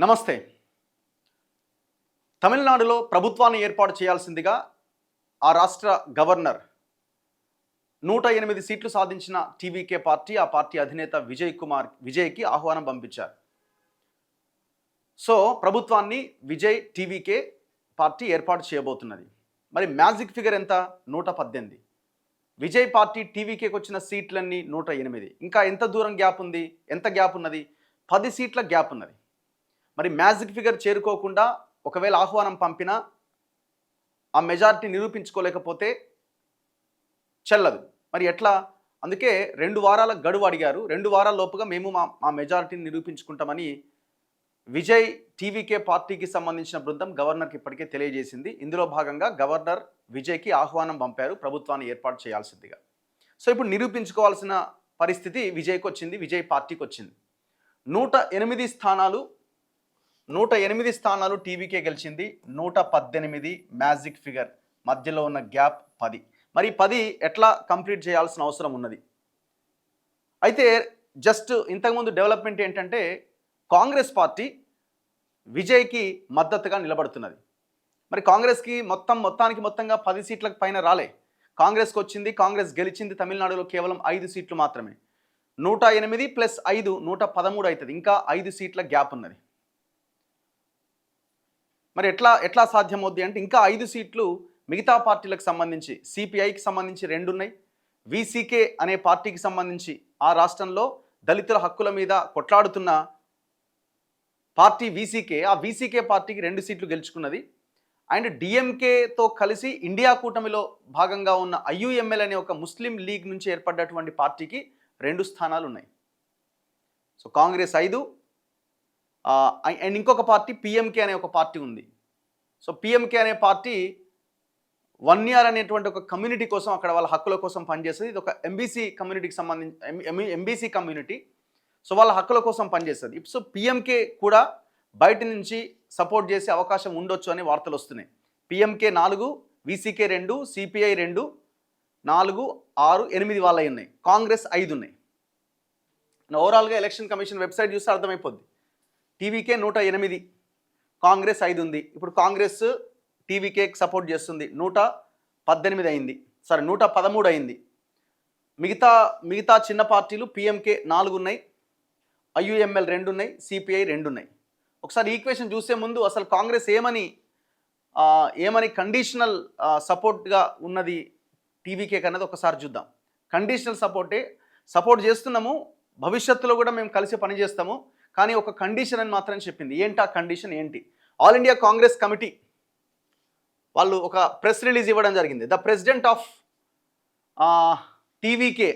నమస్తే. తమిళనాడులో ప్రభుత్వాన్ని ఏర్పాటు చేయాల్సిందిగా ఆ రాష్ట్ర గవర్నర్ 108 సీట్లు సాధించిన టీవీకే పార్టీ, ఆ పార్టీ అధినేత విజయ్కి ఆహ్వానం పంపించారు. సో ప్రభుత్వాన్ని టీవీకే పార్టీ ఏర్పాటు చేయబోతున్నది. మరి మ్యాజిక్ ఫిగర్ ఎంత? 118. విజయ్ పార్టీ టీవీకేకి వచ్చిన సీట్లన్నీ 108. ఇంకా ఎంత దూరం గ్యాప్ ఉంది? ఎంత గ్యాప్ ఉన్నది? 10 సీట్ల గ్యాప్ ఉన్నది. మరి మ్యాజిక్ ఫిగర్ చేరుకోకుండా ఒకవేళ ఆహ్వానం పంపినా ఆ మెజారిటీ నిరూపించుకోలేకపోతే చెల్లదు. మరి ఎట్లా? అందుకే 2 వారాల గడువు అడిగారు. 2 వారాల లోపుగా మేము మా మెజారిటీని నిరూపించుకుంటామని విజయ్ టీవీకే పార్టీకి సంబంధించిన బృందం గవర్నర్కి ఇప్పటికే తెలియజేసింది. ఇందులో భాగంగా గవర్నర్ విజయ్కి ఆహ్వానం పంపారు ప్రభుత్వాన్ని ఏర్పాటు చేయాల్సిందిగా. సో ఇప్పుడు నిరూపించుకోవాల్సిన పరిస్థితి విజయ్కి వచ్చింది, విజయ్ పార్టీకి వచ్చింది. 108 స్థానాలు టీవీకే గెలిచింది. 118 మ్యాజిక్ ఫిగర్, మధ్యలో ఉన్న గ్యాప్ 10. మరి 10 ఎట్లా కంప్లీట్ చేయాల్సిన అవసరం ఉన్నది? అయితే జస్ట్ ఇంతకుముందు డెవలప్మెంట్ ఏంటంటే కాంగ్రెస్ పార్టీ విజయ్కి మద్దతుగా నిలబడుతున్నది. మరి కాంగ్రెస్కి మొత్తంగా 10 సీట్లకు పైన రాలే. కాంగ్రెస్కి వచ్చింది, కాంగ్రెస్ గెలిచింది తమిళనాడులో కేవలం 5 సీట్లు మాత్రమే. 108 ప్లస్ 5 113 అవుతుంది. ఇంకా 5 సీట్ల గ్యాప్ ఉన్నది. మరి ఎట్లా సాధ్యమవుద్ది అంటే ఇంకా 5 సీట్లు మిగతా పార్టీలకు సంబంధించి, సిపిఐకి సంబంధించి 2 ఉన్నాయి. వీసీకే అనే పార్టీకి సంబంధించి ఆ రాష్ట్రంలో దళితుల హక్కుల మీద కొట్లాడుతున్న పార్టీ వీసీకే, ఆ వీసీకే పార్టీకి 2 సీట్లు గెలుచుకున్నది. అండ్ డిఎంకేతో కలిసి ఇండియా కూటమిలో భాగంగా ఉన్న ఐయుఎంఎల్ అనే ఒక ముస్లిం లీగ్ నుంచి ఏర్పడ్డటువంటి పార్టీకి 2 స్థానాలు ఉన్నాయి. సో కాంగ్రెస్ 5 అండ్ ఇంకొక పార్టీ పిఎంకే అనే ఒక పార్టీ ఉంది. సో పిఎంకే అనే పార్టీ వన్యార్ అనేటువంటి ఒక కమ్యూనిటీ కోసం, అక్కడ వాళ్ళ హక్కుల కోసం పనిచేస్తుంది. ఇది ఒక ఎంబీసీ కమ్యూనిటీకి సంబంధించి ఎంబీసీ కమ్యూనిటీ. సో వాళ్ళ హక్కుల కోసం పనిచేస్తుంది. సో పిఎంకే కూడా బయట నుంచి సపోర్ట్ చేసే అవకాశం ఉండొచ్చు అనే వార్తలు వస్తున్నాయి. పిఎంకే 4, వీసీకే 2, సిపిఐ 2, 4, 6, 8 వాళ్ళవి ఉన్నాయి. కాంగ్రెస్ 5 ఉన్నాయి. ఓవరాల్గా ఎలక్షన్ కమిషన్ వెబ్సైట్ చూస్తే అర్థమైపోద్ది. టీవీకే 108, కాంగ్రెస్ 5 ఉంది. ఇప్పుడు కాంగ్రెస్ టీవీకేకి సపోర్ట్ చేస్తుంది. 118 అయింది, 113 అయింది. మిగతా చిన్న పార్టీలు పిఎంకే 4 ఉన్నాయి, ఐయుఎంఎల్ 2 ఉన్నాయి, సిపిఐ 2 ఉన్నాయి. ఒకసారి ఈక్వేషన్ చూసే ముందు అసలు కాంగ్రెస్ ఏమని కండిషనల్ సపోర్ట్గా ఉన్నది టీవీకే కన్నది ఒకసారి చూద్దాం. కండిషనల్ సపోర్ట్ చేస్తున్నాము, భవిష్యత్తులో కూడా మేము కలిసి పనిచేస్తాము, కానీ ఒక కండిషన్ అని మాత్రం చెప్పింది. ఏంటి ఆ కండిషన్ ఏంటి? ఆల్ ఇండియా కాంగ్రెస్ కమిటీ వాళ్ళు ఒక ప్రెస్ రిలీజ్ ఇవ్వడం జరిగింది. The president of TVK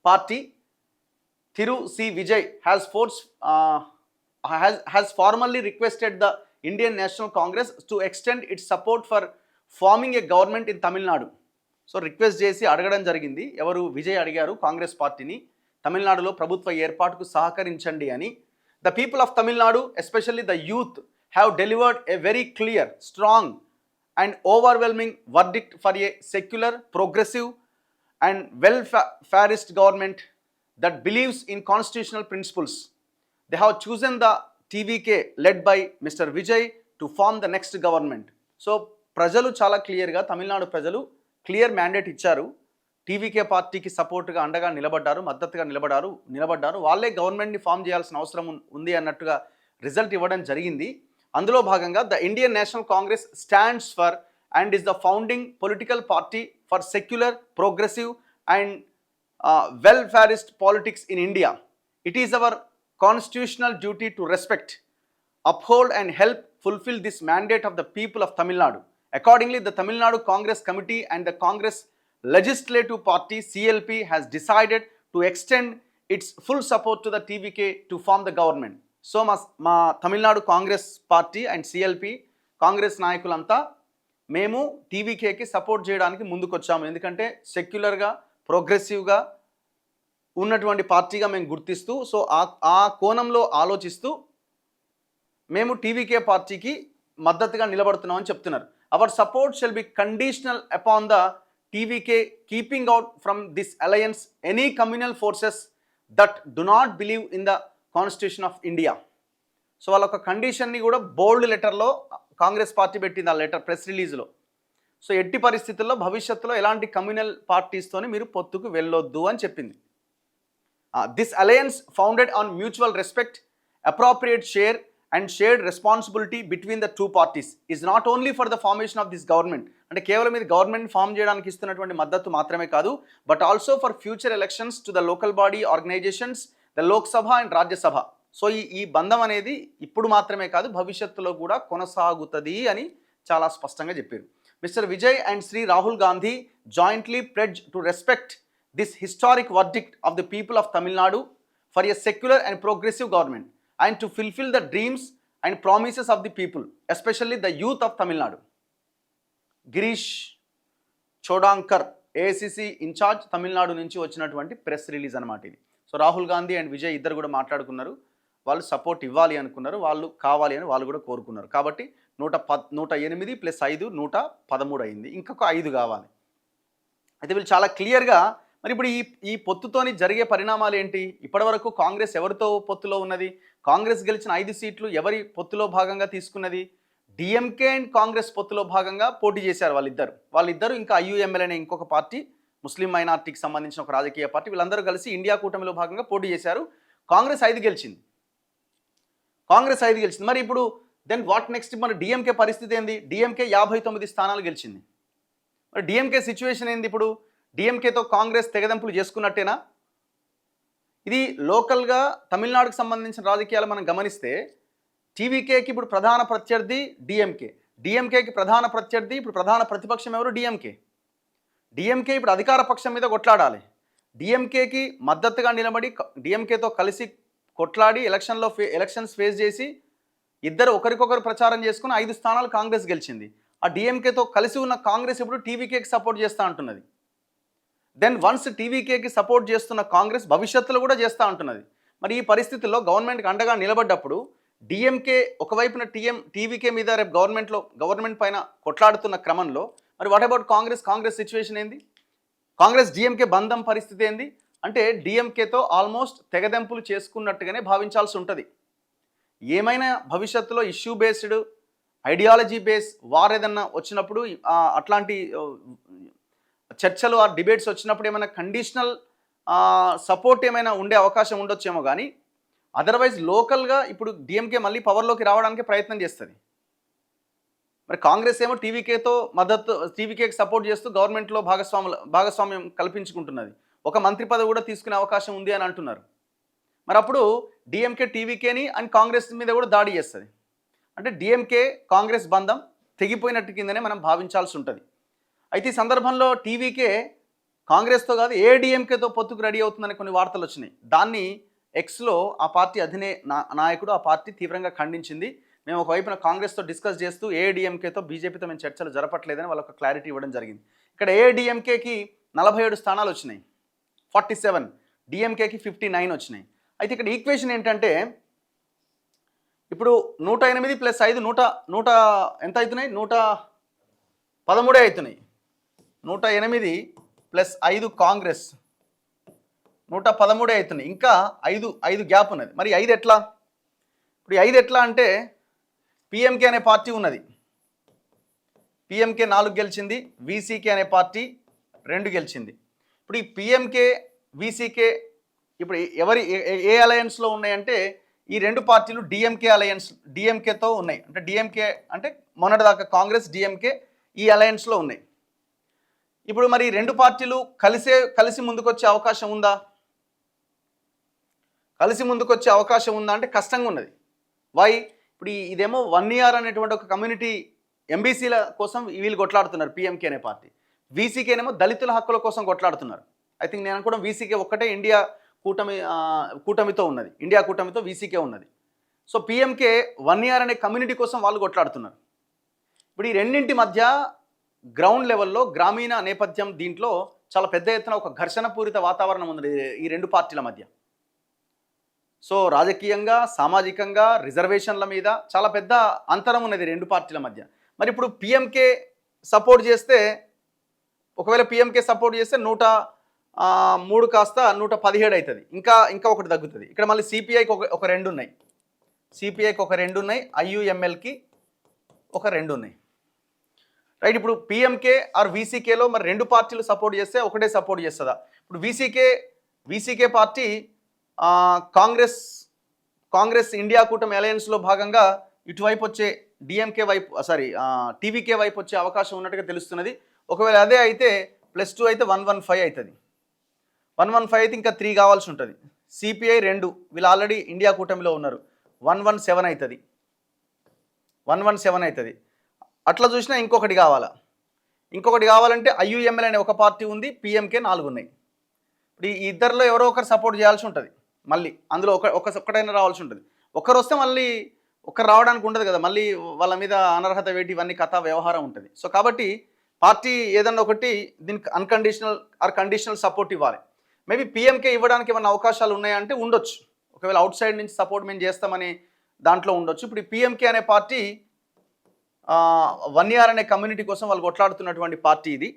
party Thiru C Vijay has formally requested the Indian National Congress to extend its support for forming a government in Tamil Nadu. So request చేసి అడగడం జరిగింది. ఎవరు? విజయ్ అడిగారు కాంగ్రెస్ పార్టీని, తమిళనాడులో ప్రభుత్వ ఏర్పాటుకు సహకరించండి అని. The people of Tamil Nadu, especially the youth, have delivered a very clear, strong and overwhelming verdict for a secular, progressive and welfarist government that believes in constitutional principles. They have chosen the TVK led by Mr. Vijay to form the next government. So ప్రజలు చాలా క్లియర్గా, తమిళనాడు ప్రజలు clear mandate ఇచ్చారు. TVK పార్టీకి సపోర్ట్గా అండగా నిలబడ్డారు, మద్దతుగా నిలబడ్డారు. వాళ్ళే గవర్నమెంట్ని ఫామ్ చేయాల్సిన అవసరం ఉంది అన్నట్టుగా రిజల్ట్ ఇవ్వడం జరిగింది. అందులో భాగంగా the Indian National Congress stands for and is the founding political party for secular, progressive and welfarist politics in India. It is our constitutional duty to respect, uphold and help fulfill this mandate of the people of Tamil Nadu. Accordingly, the Tamil Nadu Congress Committee and the Congress Legislative Party CLP has decided to extend its full support to the TVK to form the government. So మా Tamil Nadu Congress party and CLP Congress నాయకులంతా మేము టీవీకేకి support చేయడానికి ముందుకొచ్చాము. ఎందుకంటే సెక్యులర్గా, ప్రోగ్రెసివ్గా ఉన్నటువంటి పార్టీగా మేము గుర్తిస్తూ, so ఆ కోణంలో ఆలోచిస్తూ మేము టీవీకే పార్టీకి మద్దతుగా నిలబడుతున్నామని చెప్తున్నారు. Our support shall be conditional upon the TVK keeping out from this alliance any communal forces that do not believe in the constitution of India. So వాళ్ళ ఒక కండిషన్ని కూడా బోల్డ్ లెటర్లో కాంగ్రెస్ పార్టీ పెట్టింది ఆ లెటర్ ప్రెస్ రిలీజ్లో. సో ఎట్టి పరిస్థితుల్లో భవిష్యత్తులో ఎలాంటి కమ్యూనల్ పార్టీస్తోని మీరు పొత్తుకు వెళ్ళొద్దు అని చెప్పింది. This alliance founded on mutual respect, appropriate share and shared responsibility between the two parties is not only for the formation of this government. అంటే కేవలం ఇది గవర్నమెంట్ ఫామ్ చేయడానికి ఇస్తున్నటువంటి మద్దతు మాత్రమే కాదు, but also for future elections to the local body organisations, the Lok Sabha and Rajya Sabha. So ఈ బంధం అనేది ఇప్పుడు మాత్రమే కాదు భవిష్యత్తులో కూడా కొనసాగుతుంది అని చాలా స్పష్టంగా చెప్పారు. Mister Vijay and Shri Rahul Gandhi jointly pledge to respect this historic verdict of the people of Tamil Nadu for a secular and progressive government and to fulfill the dreams and promises of the people, especially the youth of Tamil Nadu. Girish Chodankar AICC incharge Tamil Nadu నుంచి వచ్చినటువంటి press release అనమాట ఇది. So Rahul Gandhi and Vijay ఇద్దరు కూడా మాట్లాడుకున్నారు. వాళ్ళు support ఇవ్వాలి అనుకున్నారు, వాళ్ళు కావాలి అని వాళ్ళు కూడా కోరుకున్నారు. కాబట్టి 108 + 5 113 అయింది. ఇంకొక 5 కావాలి. అయితే వీళ్ళు చాలా క్లియర్గా మరి ఇప్పుడు ఈ పొత్తుతోని జరిగే పరిణామాలు ఏంటి? ఇప్పటివరకు కాంగ్రెస్ ఎవరితో పొత్తులో ఉన్నది? కాంగ్రెస్ గెలిచిన 5 సీట్లు ఎవరి పొత్తులో భాగంగా తీసుకున్నది? డిఎంకే అండ్ కాంగ్రెస్ పొత్తులో భాగంగా పోటీ చేశారు వాళ్ళిద్దరు. ఇంకా ఐయుఎంఎల్ అనే ఇంకొక పార్టీ, ముస్లిం మైనార్టీకి సంబంధించిన ఒక రాజకీయ పార్టీ, వీళ్ళందరూ కలిసి ఇండియా కూటమిలో భాగంగా పోటీ చేశారు. కాంగ్రెస్ 5 గెలిచింది. మరి ఇప్పుడు దెన్ వాట్ నెక్స్ట్? మన డిఎంకే పరిస్థితి ఏంది? డిఎంకే 59 స్థానాలు గెలిచింది. మరి డిఎంకే సిచ్యువేషన్ ఏంది? ఇప్పుడు డిఎంకేతో కాంగ్రెస్ తెగదెంపులు చేసుకున్నట్టేనా? ఇది లోకల్గా తమిళనాడుకు సంబంధించిన రాజకీయాలు మనం గమనిస్తే టీవీకేకి ఇప్పుడు ప్రధాన ప్రత్యర్థి డిఎంకేకి ప్రధాన ప్రత్యర్థి ఇప్పుడు ప్రధాన ప్రతిపక్షం ఎవరు? డిఎంకే ఇప్పుడు అధికార పక్షం మీద కొట్లాడాలి. డిఎంకేకి మద్దతుగా నిలబడి డిఎంకేతో కలిసి కొట్లాడి ఎలక్షన్స్ ఫేస్ చేసి ఇద్దరు ఒకరికొకరు ప్రచారం చేసుకుని 5 స్థానాలు కాంగ్రెస్ గెలిచింది. ఆ డిఎంకేతో కలిసి ఉన్న కాంగ్రెస్ ఇప్పుడు టీవీకేకి సపోర్ట్ చేస్తూ అంటున్నది. దెన్ వన్స్ టీవీకేకి సపోర్ట్ చేస్తున్న కాంగ్రెస్ భవిష్యత్తులో కూడా చేస్తూ ఉంటున్నది. మరి ఈ పరిస్థితుల్లో గవర్నమెంట్కి అండగా నిలబడ్డప్పుడు డిఎంకే ఒకవైపున టీవీకే మీద రేపు గవర్నమెంట్ పైన కొట్లాడుతున్న క్రమంలో మరి వాట్ అబౌట్ కాంగ్రెస్ సిచ్యువేషన్ ఏంది? కాంగ్రెస్ డిఎంకే బంధం పరిస్థితి ఏంది? అంటే డిఎంకేతో ఆల్మోస్ట్ తెగదెంపులు చేసుకున్నట్టుగానే భావించాల్సి ఉంటుంది. ఏమైనా భవిష్యత్తులో issue based, ideology base war ఏదన్నా వచ్చినప్పుడు అట్లాంటి చర్చలు ఆ డిబేట్స్ వచ్చినప్పుడు ఏమైనా కండిషనల్ సపోర్ట్ ఏమైనా ఉండే అవకాశం ఉండొచ్చేమో, కానీ అదర్వైజ్ లోకల్గా ఇప్పుడు డిఎంకే మళ్ళీ పవర్లోకి రావడానికి ప్రయత్నం చేస్తుంది. మరి కాంగ్రెస్ ఏమో టీవీకేకి సపోర్ట్ చేస్తూ గవర్నమెంట్లో భాగస్వామ్యం కల్పించుకుంటున్నది. ఒక మంత్రి పదవి కూడా తీసుకునే అవకాశం ఉంది అని అంటున్నారు. మరి అప్పుడు డిఎంకే టీవీకేని అండ్ కాంగ్రెస్ మీద కూడా దాడి చేస్తుంది. అంటే డిఎంకే కాంగ్రెస్ బంధం తెగిపోయినట్టు కిందనే మనం భావించాల్సి ఉంటుంది. అయితే ఈ సందర్భంలో టీవీకే కాంగ్రెస్తో కాదు ఏఐడిఎంకేతో పొత్తుకు రెడీ అవుతుందని కొన్ని వార్తలు వచ్చినాయి. దాన్ని ఎక్స్లో ఆ పార్టీ నాయకుడు ఆ పార్టీ తీవ్రంగా ఖండించింది. మేము ఒకవైపున కాంగ్రెస్తో డిస్కస్ చేస్తూ ఏఐడిఎంకేతో బీజేపీతో మేము చర్చలు జరపట్లేదని వాళ్ళకు క్లారిటీ ఇవ్వడం జరిగింది. ఇక్కడ ఏఐడిఎంకేకి 47 స్థానాలు వచ్చినాయి, 47, డిఎంకేకి 59 వచ్చినాయి. అయితే ఇక్కడ ఈక్వేషన్ ఏంటంటే ఇప్పుడు 108 + 5 ఎంత అవుతున్నాయి? 113 అవుతున్నాయి. 108 + 5 కాంగ్రెస్ 113 అవుతున్నాయి. ఇంకా 5 గ్యాప్ ఉన్నది. మరి 5 ఎట్లా? ఇప్పుడు 5 ఎట్లా అంటే పిఎంకే అనే పార్టీ ఉన్నది. పిఎంకే 4 గెలిచింది, వీసీకే అనే పార్టీ 2 గెలిచింది. ఇప్పుడు ఈ పిఎంకే వీసీకే ఇప్పుడు ఏ అలయన్స్లో ఉన్నాయంటే ఈ 2 పార్టీలు డిఎంకేతో ఉన్నాయి. అంటే డిఎంకే అంటే మొన్నటిదాకా కాంగ్రెస్ డిఎంకే ఈ అలయన్స్లో ఉన్నాయి. ఇప్పుడు మరి 2 పార్టీలు కలిసి ముందుకొచ్చే అవకాశం ఉందా? అంటే కష్టంగా ఉన్నది. వై? ఇప్పుడు ఇదేమో 1 year అనేటువంటి ఒక కమ్యూనిటీ ఎంబీసీల కోసం వీళ్ళు కొట్లాడుతున్నారు పిఎంకే అనే పార్టీ. వీసీకేనేమో దళితుల హక్కుల కోసం కొట్లాడుతున్నారు. ఐ థింక్ నేను అనుకోవడం వీసీకే ఒక్కటే ఇండియా కూటమితో ఉన్నది. ఇండియా కూటమితో వీసీకే ఉన్నది. సో పిఎంకే 1 year అనే కమ్యూనిటీ కోసం వాళ్ళు కొట్లాడుతున్నారు. ఇప్పుడు ఈ రెండింటి మధ్య గ్రౌండ్ లెవెల్లో గ్రామీణ నేపథ్యం దీంట్లో చాలా పెద్ద ఎత్తున ఒక ఘర్షణపూరిత వాతావరణం ఉంది ఈ 2 పార్టీల మధ్య. సో రాజకీయంగా, సామాజికంగా, రిజర్వేషన్ల మీద చాలా పెద్ద అంతరం ఉన్నది 2 పార్టీల మధ్య. మరి ఇప్పుడు పిఎంకే సపోర్ట్ చేస్తే, ఒకవేళ పిఎంకే సపోర్ట్ చేస్తే 103 కాస్త 117 అవుతుంది. ఇంకా ఒకటి తగ్గుతుంది. ఇక్కడ మళ్ళీ సిపిఐకి ఒక 2 ఉన్నాయి. సిపిఐకి ఒక 2 ఉన్నాయి, ఐయుఎంఎల్కి ఒక 2 ఉన్నాయి. రైట్. ఇప్పుడు పిఎంకే ఆర్ వీసీకేలో మరి 2 పార్టీలు సపోర్ట్ చేస్తే ఒకటే సపోర్ట్ చేస్తుందా? ఇప్పుడు వీసీకే పార్టీ కాంగ్రెస్ ఇండియా కూటమి అలయన్స్లో భాగంగా ఇటువైపు వచ్చే డిఎంకే వైపు టీవీకే వైపు వచ్చే అవకాశం ఉన్నట్టుగా తెలుస్తున్నది. ఒకవేళ అదే అయితే +2 అయితే 115 అవుతుంది. 115 అయితే ఇంకా 3 కావాల్సి ఉంటుంది. సిపిఐ 2, వీళ్ళు ఆల్రెడీ ఇండియా కూటమిలో ఉన్నారు, 117 అవుతుంది. 117 అవుతుంది. అట్లా చూసినా ఇంకొకటి కావాలంటే ఐయుఎంఎల్ అనే ఒక పార్టీ ఉంది, పిఎంకే 4 ఉన్నాయి. ఇప్పుడు ఈ ఇద్దరిలో ఎవరో ఒకరు సపోర్ట్ చేయాల్సి ఉంటుంది. మళ్ళీ అందులో ఒక్కటైనా రావాల్సి ఉంటుంది. ఒకరు వస్తే మళ్ళీ ఒకరు రావడానికి ఉండదు కదా, మళ్ళీ వాళ్ళ మీద అనర్హత వేటి ఇవన్నీ కథా వ్యవహారం ఉంటుంది. సో కాబట్టి పార్టీ ఏదన్నా ఒకటి దీనికి కండిషనల్ సపోర్ట్ ఇవ్వాలి. మేబీ పిఎంకే ఇవ్వడానికి ఏమైనా అవకాశాలు ఉన్నాయంటే ఉండొచ్చు. ఒకవేళ అవుట్ సైడ్ నుంచి సపోర్ట్ మేము చేస్తామని దాంట్లో ఉండొచ్చు. ఇప్పుడు పిఎంకే అనే పార్టీ వన్యార్ అనే కమ్యూనిటీ కోసం వాళ్ళు కొట్లాడుతున్నటువంటి పార్టీ ఇది.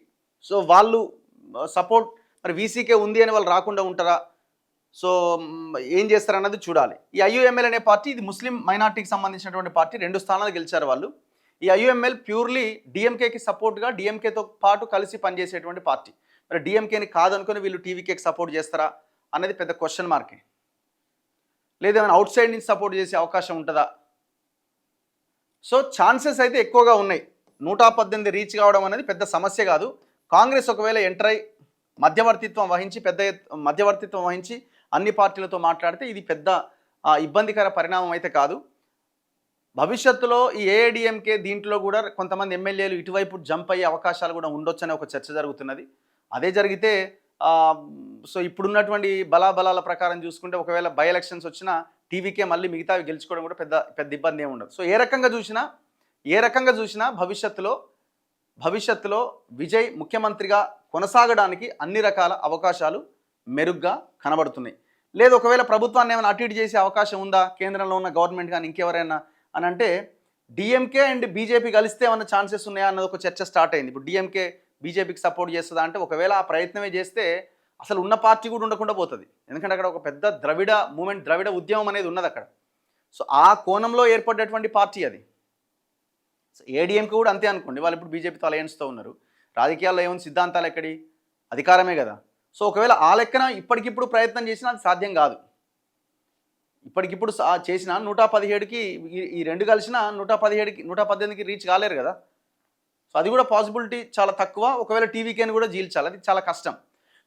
సో వాళ్ళు సపోర్ట్ మరి వీసీకే ఉంది అని వాళ్ళు రాకుండా ఉంటారా? సో ఏం చేస్తారన్నది చూడాలి. ఈ ఐయుఎంఎల్ అనే పార్టీ ఇది ముస్లిం మైనార్టీకి సంబంధించినటువంటి పార్టీ, 2 స్థానాలు గెలిచారు వాళ్ళు. ఈ ఐయుఎంఎల్ ప్యూర్లీ డిఎంకేకి సపోర్ట్గా డిఎంకేతో పాటు కలిసి పనిచేసేటువంటి పార్టీ. మరి డిఎంకేని కాదనుకుని వీళ్ళు టీవీకేకి సపోర్ట్ చేస్తారా అనేది పెద్ద క్వశ్చన్ మార్కే. లేదేమైనా అవుట్ సైడ్ నుంచి సపోర్ట్ చేసే అవకాశం ఉంటుందా? సో ఛాన్సెస్ అయితే ఎక్కువగా ఉన్నాయి. 118 రీచ్ కావడం అనేది పెద్ద సమస్య కాదు. కాంగ్రెస్ ఒకవేళ ఎంటర్ అయి మధ్యవర్తిత్వం వహించి అన్ని పార్టీలతో మాట్లాడితే ఇది పెద్ద ఇబ్బందికర పరిణామం అయితే కాదు. భవిష్యత్తులో ఈ ఏఐడిఎంకే దీంట్లో కూడా కొంతమంది ఎమ్మెల్యేలు ఇటువైపు జంప్ అయ్యే అవకాశాలు కూడా ఉండొచ్చనే ఒక చర్చ జరుగుతున్నది. అదే జరిగితే సో ఇప్పుడున్నటువంటి బలాబలాల ప్రకారం చూసుకుంటే ఒకవేళ బై ఎలక్షన్స్ వచ్చినా టీవీకే మళ్ళీ మిగతావి గెలుచుకోవడం కూడా పెద్ద ఇబ్బంది ఏమి ఉండదు. సో ఏ రకంగా చూసినా భవిష్యత్తులో విజయ్ ముఖ్యమంత్రిగా కొనసాగడానికి అన్ని రకాల అవకాశాలు మెరుగ్గా కనబడుతున్నాయి. లేదు ఒకవేళ ప్రభుత్వాన్ని ఏమైనా అటు ఇటు చేసే అవకాశం ఉందా, కేంద్రంలో ఉన్న గవర్నమెంట్ కానీ ఇంకెవరైనా అని అంటే డిఎంకే అండ్ బీజేపీ కలిస్తే ఏమైనా ఛాన్సెస్ ఉన్నాయా అన్నది ఒక చర్చ స్టార్ట్ అయింది. ఇప్పుడు డిఎంకే బీజేపీకి సపోర్ట్ చేస్తుందా అంటే ఒకవేళ ఆ ప్రయత్నమే చేస్తే అసలు ఉన్న పార్టీ కూడా ఉండకుండా పోతుంది. ఎందుకంటే అక్కడ ఒక పెద్ద ద్రవిడ ఉద్యమం అనేది ఉన్నది అక్కడ. సో ఆ కోణంలో ఏర్పడేటువంటి పార్టీ అది. సో ఏడీఎంకే కూడా అంతే అనుకోండి, వాళ్ళు ఇప్పుడు బీజేపీతో అలయన్స్తో ఉన్నారు. రాజకీయాల్లో ఏముంది, సిద్ధాంతాలు ఎక్కడి, అధికారమే కదా. సో ఒకవేళ ఆ లెక్కన ఇప్పటికిప్పుడు ప్రయత్నం చేసినా అది సాధ్యం కాదు. ఇప్పటికిప్పుడు చేసిన 117కి ఈ 2 కలిసినా 118కి రీచ్ కాలేరు కదా. సో అది కూడా పాసిబిలిటీ చాలా తక్కువ. ఒకవేళ టీవీకేని కూడా జీల్చాలి, అది చాలా కష్టం.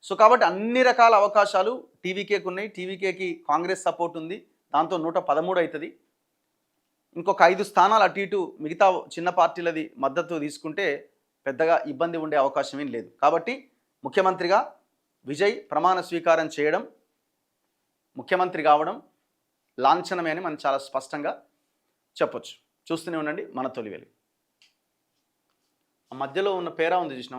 సో కాబట్టి అన్ని రకాల అవకాశాలు టీవీకేకి ఉన్నాయి. టీవీకేకి కాంగ్రెస్ సపోర్ట్ ఉంది, దాంతో 113 అవుతుంది. ఇంకొక 5 స్థానాలు అటు ఇటు మిగతా చిన్న పార్టీలది మద్దతు తీసుకుంటే పెద్దగా ఇబ్బంది ఉండే అవకాశం ఏం లేదు. కాబట్టి ముఖ్యమంత్రిగా విజయ్ ప్రమాణ స్వీకారం చేయడం, ముఖ్యమంత్రి కావడం లాంఛనమే అని మనం చాలా స్పష్టంగా చెప్పొచ్చు. చూస్తూనే ఉండండి మన తొలి వెలుగు. మధ్యలో ఉన్న పేరా ఉంది చూసినా.